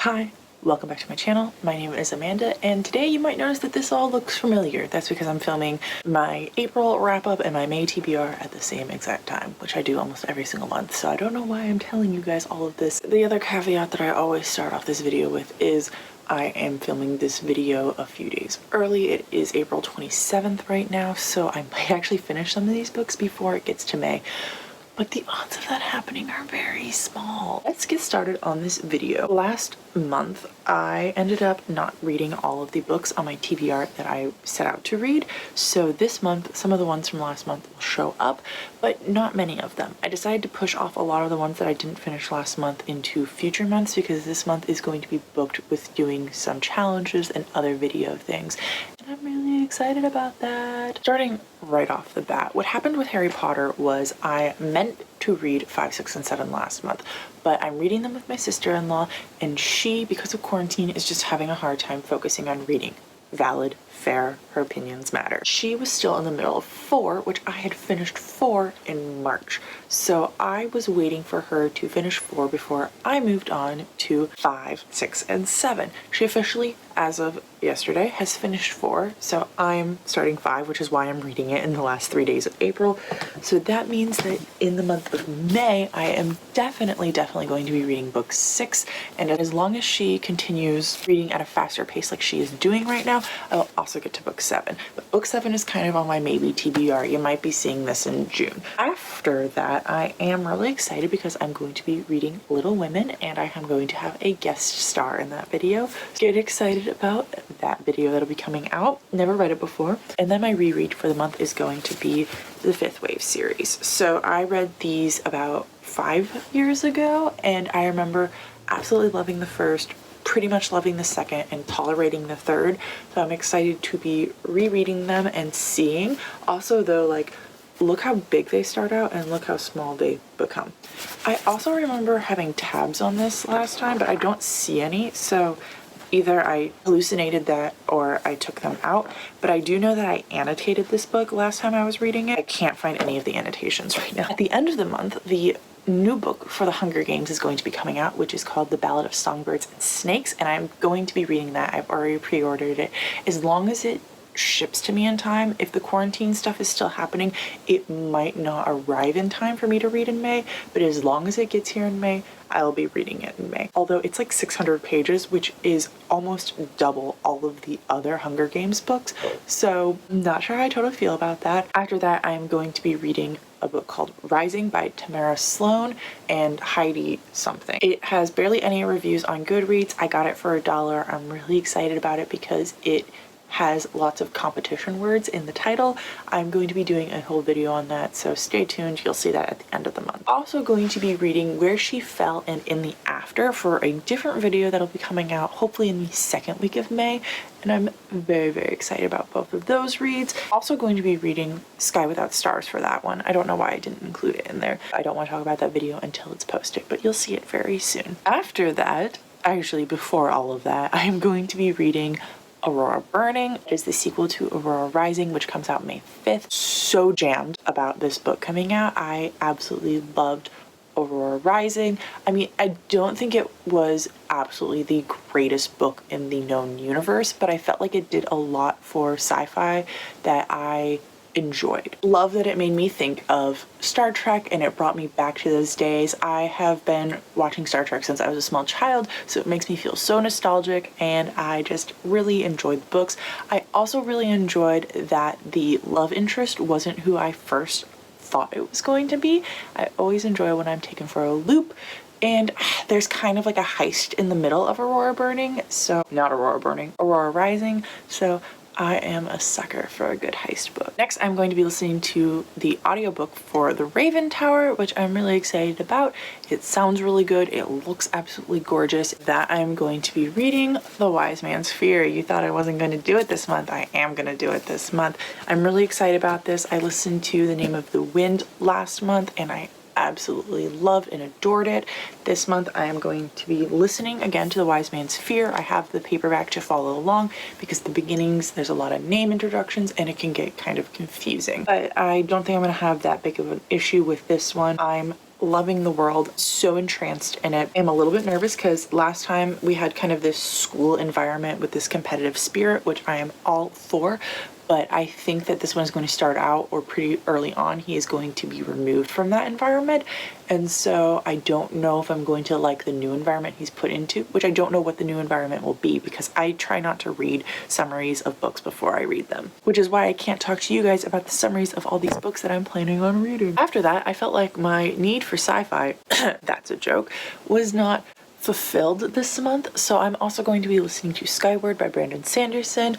Hi, welcome back to my channel. My name is Amanda, and today you might notice that this all looks familiar. That's because I'm filming my April wrap-up and my May TBR at the same exact time, which I do almost every single month, so I don't know why I'm telling you guys all of this. The other caveat that I always start off this video with is I am filming this video a few days early. It is April 27th right now, so I might actually finish some of these books before it gets to May. But the odds of that happening are very small. Let's get started on this video. Last month, I ended up not reading all of the books on my TBR that I set out to read. So this month, some of the ones from last month will show up, but not many of them. I decided to push off a lot of the ones that I didn't finish last month into future months because this month is going to be booked with doing some challenges and other video things. And I'm really excited about that. Starting right off the bat, what happened with Harry Potter was I meant to read 5, 6, and 7 last month, but I'm reading them with my sister-in-law, and she, because of quarantine, is just having a hard time focusing on reading. Valid, fair, her opinions matter. She was still in the middle of 4, which I had finished 4 in March. So I was waiting for her to finish 4 before I moved on to 5, 6, and 7. She officially, as of yesterday, has finished 4. So I'm starting 5, which is why I'm reading it in the last 3 days of April. So that means that in the month of May, I am definitely going to be reading book 6. And as long as she continues reading at a faster pace like she is doing right now, I will also get to book 7. But book 7 is kind of on my maybe TBR. You might be seeing this in June. After that, I am really excited because I'm going to be reading Little Women, and I am going to have a guest star in that video. Get excited about that video that'll be coming out. Never read it before. And then my reread for the month is going to be the Fifth Wave series. So I read these about 5 years ago, and I remember absolutely loving the first, pretty much loving the second, and tolerating the third. So I'm excited to be rereading them and seeing. Also though, like, look how big they start out and look how small they become. I also remember having tabs on this last time, but I don't see any, so either I hallucinated that or I took them out, but I do know that I annotated this book last time I was reading it. I can't find any of the annotations right now. At the end of the month, the new book for the Hunger Games is going to be coming out, which is called The Ballad of Songbirds and Snakes, and I'm going to be reading that. I've already pre-ordered it. As long as it ships to me in time. If the quarantine stuff is still happening, it might not arrive in time for me to read in May, but as long as it gets here in May, I'll be reading it in May. Although it's like 600 pages, which is almost double all of the other Hunger Games books, so I'm not sure how I totally feel about that. After that, I'm going to be reading a book called Rising by Tamara Sloan and Heidi something. It has barely any reviews on Goodreads. I got it for $1. I'm really excited about it because it has lots of competition words in the title. I'm going to be doing a whole video on that, so stay tuned. You'll see that at the end of the month. Also going to be reading Where She Fell and In the After for a different video that'll be coming out hopefully in the second week of May, and I'm very excited about both of those reads. Also going to be reading Sky Without Stars for that one. I don't know why I didn't include it in there. I don't want to talk about that video until it's posted, but you'll see it very soon. After that, actually before all of that, I am going to be reading Aurora Burning. It is the sequel to Aurora Rising, which comes out May 5th. So jammed about this book coming out. I absolutely loved Aurora Rising. I mean, I don't think it was absolutely the greatest book in the known universe, but I felt like it did a lot for sci-fi that I enjoyed. Love that it made me think of Star Trek and it brought me back to those days. I have been watching Star Trek since I was a small child, so it makes me feel so nostalgic, and I just really enjoyed the books. I also really enjoyed that the love interest wasn't who I first thought it was going to be. I always enjoy when I'm taken for a loop, and there's kind of like a heist in the middle of Aurora Burning, so not Aurora Burning, Aurora Rising, so I am a sucker for a good heist book. Next, I'm going to be listening to the audiobook for The Raven Tower, which I'm really excited about. It sounds really good. It looks absolutely gorgeous. That I'm going to be reading The Wise Man's Fear. You thought I wasn't going to do it this month. I am going to do it this month. I'm really excited about this. I listened to The Name of the Wind last month, and I absolutely loved and adored it. This month I am going to be listening again to The Wise Man's Fear. I have the paperback to follow along because the beginnings, there's a lot of name introductions and it can get kind of confusing. But I don't think I'm going to have that big of an issue with this one. I'm loving the world, so entranced in it. I'm a little bit nervous because last time we had kind of this school environment with this competitive spirit, which I am all for. But I think that this one is going to start out, or pretty early on, he is going to be removed from that environment. And so I don't know if I'm going to like the new environment he's put into, which I don't know what the new environment will be because I try not to read summaries of books before I read them, which is why I can't talk to you guys about the summaries of all these books that I'm planning on reading. After that, I felt like my need for sci-fi, that's a joke, was not fulfilled this month. So I'm also going to be listening to Skyward by Brandon Sanderson.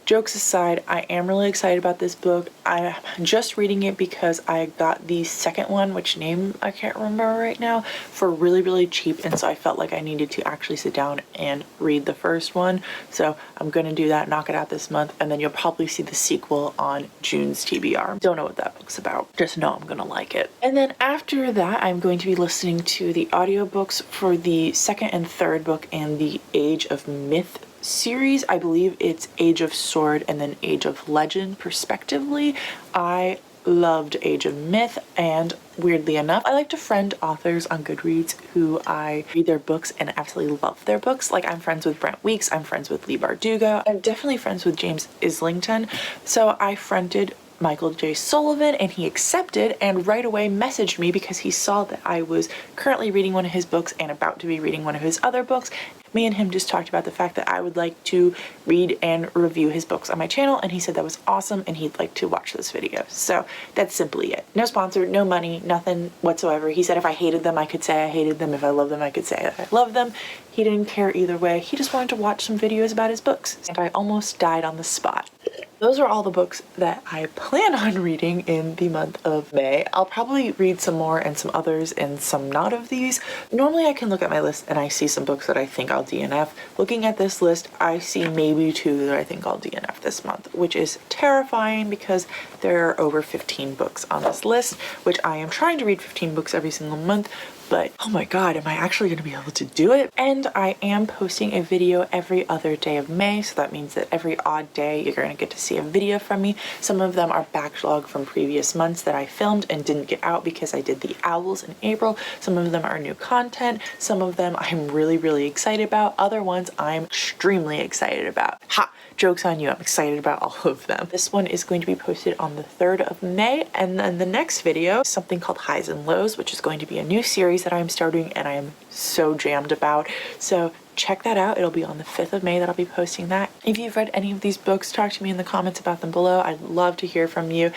Jokes aside, I am really excited about this book. I'm just reading it because I got the second one, which name I can't remember right now, for really, really cheap. And so I felt like I needed to actually sit down and read the first one. So I'm going to do that, knock it out this month. And then you'll probably see the sequel on June's TBR. Don't know what that book's about. Just know I'm going to like it. And then after that, I'm going to be listening to the audiobooks for the second and third book in the Age of Myth series. I believe it's Age of Sword and then Age of Legend respectively. I loved Age of Myth, and weirdly enough, I like to friend authors on Goodreads who I read their books and absolutely love their books. Like, I'm friends with Brent Weeks, I'm friends with Lee Bardugo, I'm definitely friends with James Islington. So I friended Michael J. Sullivan and he accepted and right away messaged me because he saw that I was currently reading one of his books and about to be reading one of his other books. Me and him just talked about the fact that I would like to read and review his books on my channel, and he said that was awesome and he'd like to watch this video. So that's simply it. No sponsor, no money, nothing whatsoever. He said if I hated them, I could say I hated them. If I loved them, I could say that I loved them. He didn't care either way. He just wanted to watch some videos about his books, and I almost died on the spot. Those are all the books that I plan on reading in the month of May. I'll probably read some more and some others and some not of these. Normally I can look at my list and I see some books that I think I'll DNF. Looking at this list, I see maybe 2 that I think I'll DNF this month, which is terrifying because there are over 15 books on this list, which I am trying to read 15 books every single month. But oh my god, am I actually going to be able to do it? And I am posting a video every other day of May, so that means that every odd day you're going to get to see a video from me. Some of them are backlog from previous months that I filmed and didn't get out because I did the owls in April. Some of them are new content. Some of them I'm really, really excited about. Other ones I'm extremely excited about. Ha! Joke's on you, I'm excited about all of them. This one is going to be posted on the 3rd of May, and then the next video is something called Highs and Lows, which is going to be a new series that I'm starting and I am so jammed about. So check that out. It'll be on the 5th of May that I'll be posting that. If you've read any of these books, talk to me in the comments about them below. I'd love to hear from you.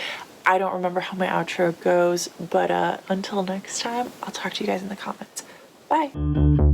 I don't remember how my outro goes, but until next time, I'll talk to you guys in the comments. Bye!